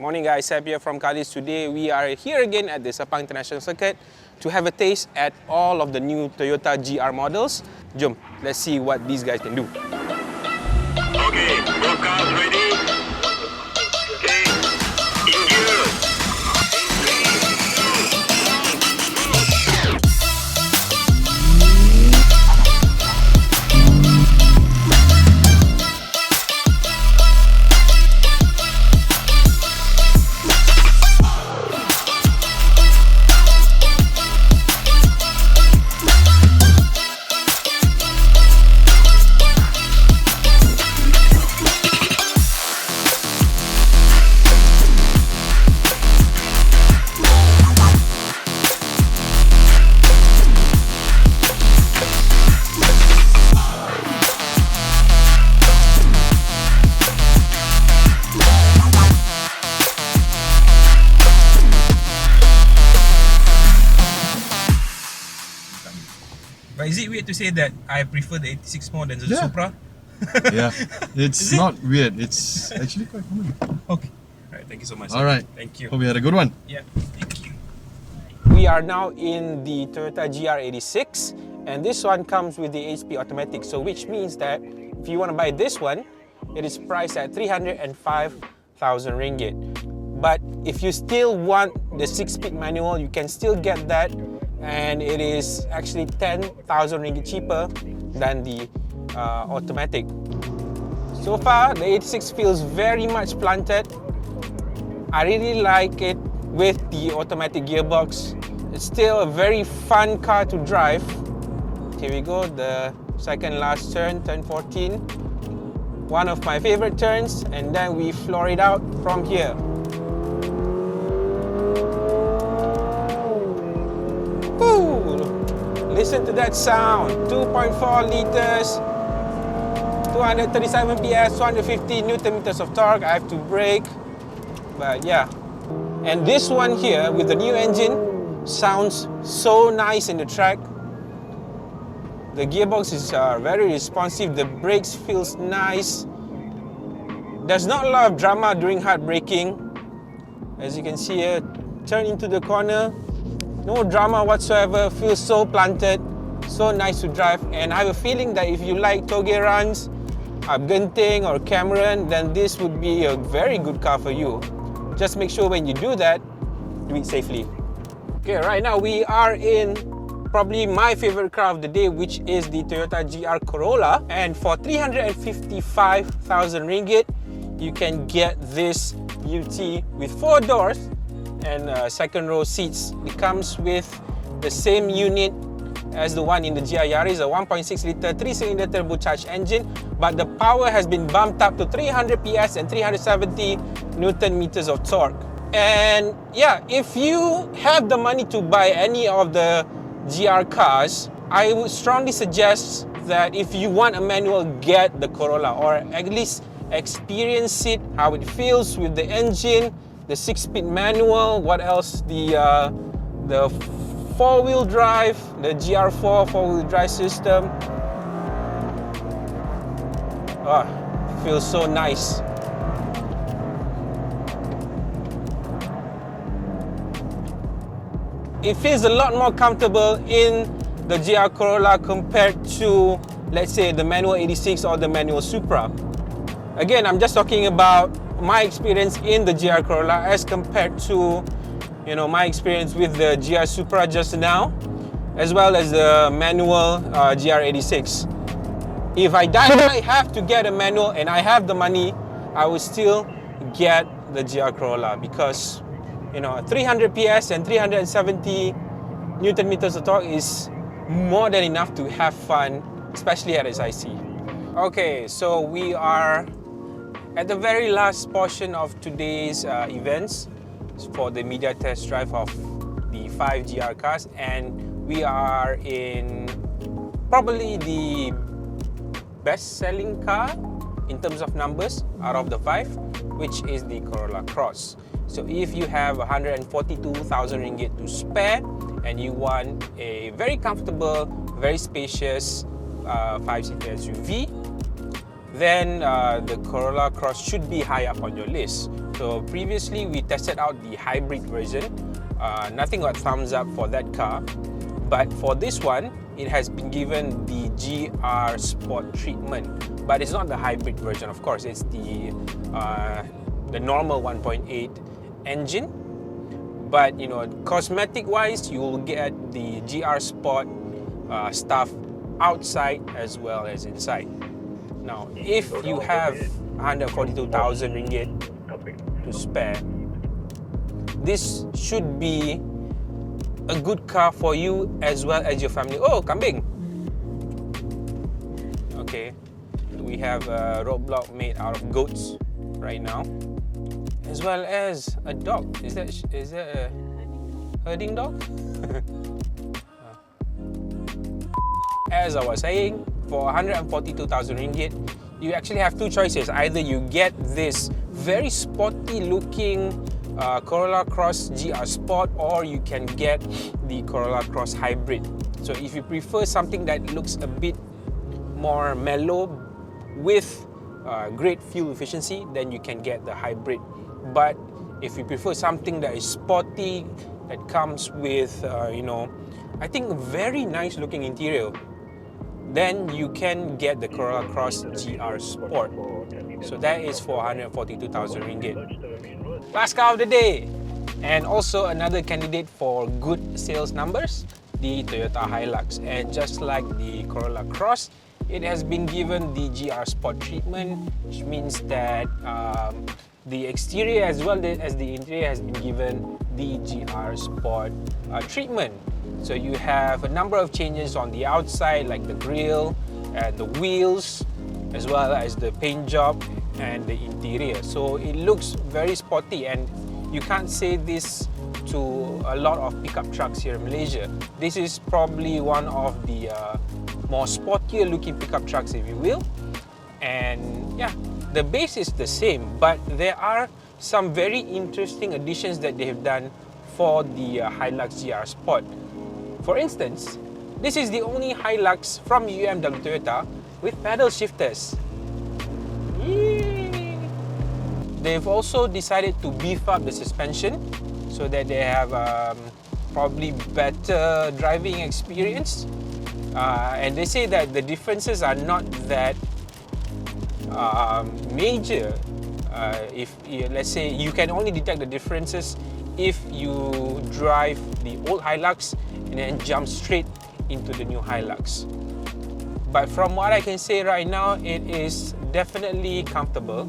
Morning guys, Seb here from Carlist. Today we are here again at the Sepang International Circuit to have a taste at all of the new Toyota GR models. Jom, let's see what these guys can do. Okay, broadcast ready. Okay, in gear. But is it weird to say that I prefer the 86 more than the Supra? Yeah, it's not weird. It's actually quite common. Okay. Alright, thank you so much. Alright. Thank you. Hope you had a good one. Yeah, thank you. We are now in the Toyota GR86 and this one comes with the HP automatic. So which means that if you want to buy this one, it is priced at 305,000 ringgit. But if you still want the 6-speed manual, you can still get that. And it is actually 10,000 ringgit cheaper than the automatic. So far, the 86 feels very much planted. I really like it with the automatic gearbox. It's still a very fun car to drive. Here we go, the second last turn, turn 14. One of my favorite turns, and then we floor it out from here. Listen to that sound, 2.4 liters, 237 PS, 250 Newton meters of torque. I have to brake, but yeah. And this one here with the new engine sounds so nice in the track. The gearbox is very responsive, the brakes feels nice. There's not a lot of drama during hard braking. As you can see here, turn into the corner. No drama whatsoever, feels so planted, so nice to drive. And I have a feeling that if you like toge runs, Genting or Cameron, then this would be a very good car for you. Just make sure when you do that, do it safely. Okay, right now we are in probably my favorite car of the day, which is the Toyota GR Corolla. And for 355,000 ringgit, you can get this beauty with 4 doors and second row seats. It comes with the same unit as the one in the GR Yaris, a 1.6 liter 3-cylinder turbocharged engine, but the power has been bumped up to 300 PS and 370 Newton meters of torque. And yeah, if you have the money to buy any of the GR cars, I would strongly suggest that if you want a manual, get the Corolla, or at least experience it, how it feels with the engine, the 6-speed manual, what else, the 4-wheel drive, the GR4 4-wheel drive system. Oh, feels so nice. It feels a lot more comfortable in the GR Corolla compared to, let's say, the manual 86 or the manual Supra. Again, I'm just talking about my experience in the GR Corolla as compared to, you know, my experience with the GR Supra just now, as well as the manual GR86. If I have to get a manual and I have the money, I will still get the GR Corolla because, you know, 300 PS and 370 Newton meters of torque is more than enough to have fun, especially at SIC. Okay, so we are at the very last portion of today's events for the media test drive of the 5 GR cars, and we are in probably the best-selling car in terms of numbers out of the 5, which is the Corolla Cross. So if you have 142,000 ringgit to spare and you want a very comfortable, very spacious 5-seater SUV, then the Corolla Cross should be high up on your list. So previously we tested out the hybrid version. Nothing got thumbs up for that car. But for this one, it has been given the GR Sport treatment. But it's not the hybrid version, of course. It's the normal 1.8 engine. But you know, cosmetic-wise, you will get the GR Sport stuff outside as well as inside. Now, if you have 142,000 ringgit to spare, this should be a good car for you as well as your family. Oh, kambing! Okay, we have a roadblock made out of goats right now, as well as a dog. Is that a herding dog? As I was saying, for 142,000 ringgit, you actually have two choices. Either you get this very sporty looking Corolla Cross GR Sport, or you can get the Corolla Cross Hybrid. So if you prefer something that looks a bit more mellow with great fuel efficiency, then you can get the hybrid. But if you prefer something that is sporty, that comes with you know, I think a very nice looking interior, then you can get the Corolla Cross GR Sport. So that is for 142,000 ringgit. Last car of the day, and also another candidate for good sales numbers, the Toyota Hilux. And just like the Corolla Cross, it has been given the GR Sport treatment, which means that the exterior as well as the interior has been given the GR Sport treatment. So you have a number of changes on the outside, like the grille and the wheels, as well as the paint job and the interior. So it looks very sporty, and you can't say this to a lot of pickup trucks here in Malaysia. This is probably one of the more sportier looking pickup trucks, if you will. And yeah, the base is the same, but there are some very interesting additions that they have done for the Hilux GR Sport. For instance, this is the only Hilux from UMW Toyota with pedal shifters. Yay! They've also decided to beef up the suspension so that they have probably better driving experience. And they say that the differences are not that major. If let's say you can only detect the differences if you drive the old Hilux and then jump straight into the new Hilux. But from what I can say right now, it is definitely comfortable.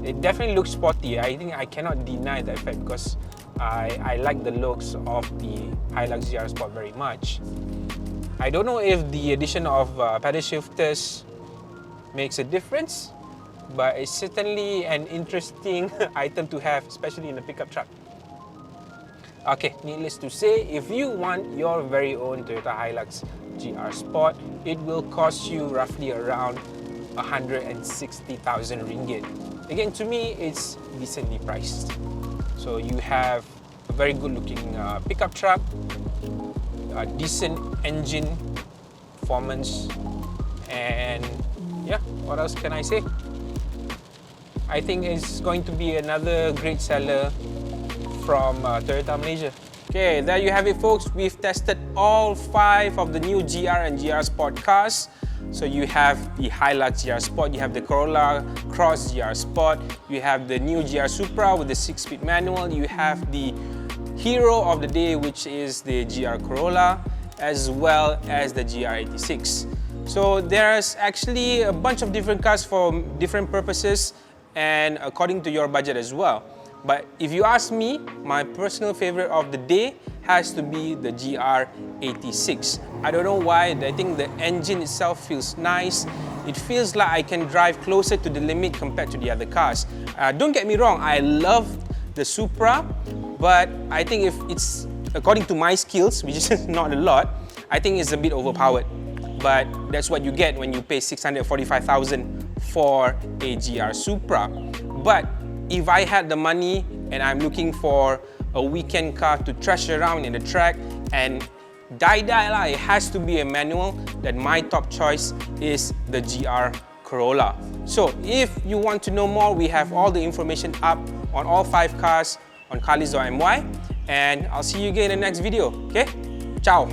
It definitely looks sporty. I think I cannot deny that fact because I like the looks of the Hilux GR Sport very much. I don't know if the addition of pedal shifters makes a difference, but it's certainly an interesting item to have, especially in a pickup truck. Okay, needless to say, if you want your very own Toyota Hilux GR Sport, it will cost you roughly around 160,000 ringgit. Again, to me, it's decently priced. So you have a very good looking pickup truck, a decent engine performance, and yeah, what else can I say? I think it's going to be another great seller from Toyota Malaysia. Okay, there you have it, folks. We've tested all 5 of the new GR and GR Sport cars. So you have the Hilux GR Sport, you have the Corolla Cross GR Sport, you have the new GR Supra with the 6-speed manual, you have the hero of the day, which is the GR Corolla, as well as the GR86. So there's actually a bunch of different cars for different purposes and according to your budget as well. But if you ask me, my personal favorite of the day has to be the GR86. I don't know why, I think the engine itself feels nice. It feels like I can drive closer to the limit compared to the other cars. Don't get me wrong, I love the Supra, but I think if it's according to my skills, which is not a lot, I think it's a bit overpowered. But that's what you get when you pay 645,000 for a GR Supra. But if I had the money and I'm looking for a weekend car to trash around in the track and die lah, it has to be a manual, then my top choice is the GR Corolla. So if you want to know more, we have all the information up on all 5 cars on Carlist.my, and I'll see you again in the next video. Okay? Ciao.